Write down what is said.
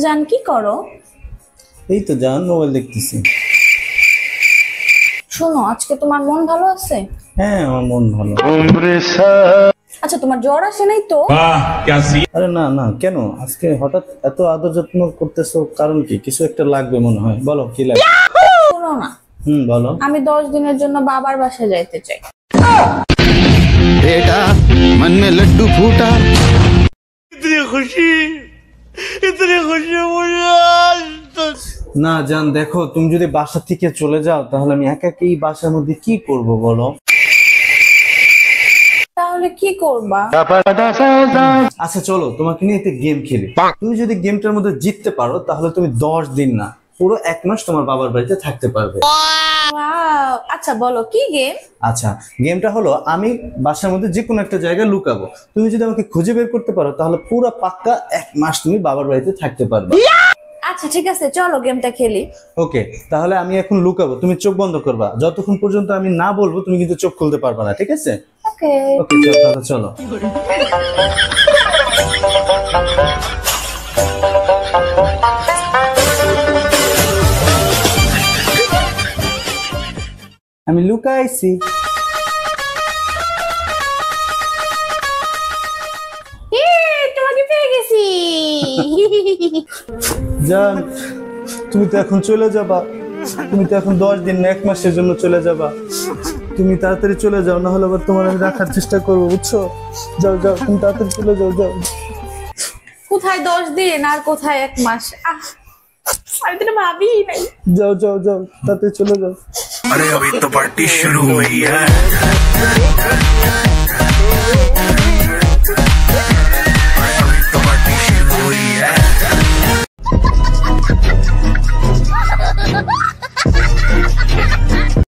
জান কি করো? এই তো জান মোবাইল দেখতেছি। শোনো, আজকে তোমার মন ভালো আছে? হ্যাঁ আমার মন ভালো। আচ্ছা, তোমার জ্বর আসে নাই তো? আরে না না, কেন আজকে হঠাৎ এত আদর যত্ন করতেছো? কারণ কি? কিছু একটা লাগবে মনে হয়, বলো কি লাগবে। শোনো না, বলো। আমি 10 দিনের জন্য বাবার বাসায় যাইতে চাই। बेटा मन में लड्डू फूटा। इतनी खुशी मुझे आज तक। না জান দেখো, তুমি যদি বাসা থেকে চলে যাও তাহলে আমি একা এই বাসার মধ্যে কি করব বলো। তাহলে কি করবা? আচ্ছা চলো তোমাকে নিয়ে একটা গেম খেলি। তুমি যদি গেমটার মধ্যে জিততে পারো তাহলে তুমি 10 দিন না পুরো 1 মাস তোমার বাবার বাড়িতে থাকতে পারবে। ওয়াও, আচ্ছা বলো কি গেম? আচ্ছা, গেমটা হলো আমি বাসার মধ্যে যে কোনো একটা জায়গায় লুকাবো। তুমি যদি আমাকে খুঁজে বের করতে পারো তাহলে পুরো পাক্কা 1 মাস তুমি বাবার বাড়িতে থাকতে পারবে। আচ্ছা ঠিক আছে, চলো গেমটা খেলি। ওকে, তাহলে আমি এখন লুকাবো, তুমি চোখ বন্ধ করবা। যতক্ষণ পর্যন্ত আমি না বলবো তুমি কিন্তু চোখ খুলতে পারবে না, ঠিক আছে? ওকে ওকে তাহলে চলো। আমি লুকাইছি। তোমাকে পেয়ে গেছি। জান তুমি তো এখন চলে যাবা, তুমি তো এখন 10 দিন না 1 মাসের জন্য চলে যাবা। তুমি তাড়াতাড়ি চলে যাও, না হলে আবার তোমার আমি রাখার চেষ্টা করবো, বুঝছো? যাও যাও, তুমি তাড়াতাড়ি চলে যাও। যাও কোথায় 10 দিন আর কোথায় 1 মাস? আমি তো ভাবি নাই। যাও যাও যাও, তাড়াতাড়ি চলে যাও। अरे अभी तो पार्टी शुरू हुई है।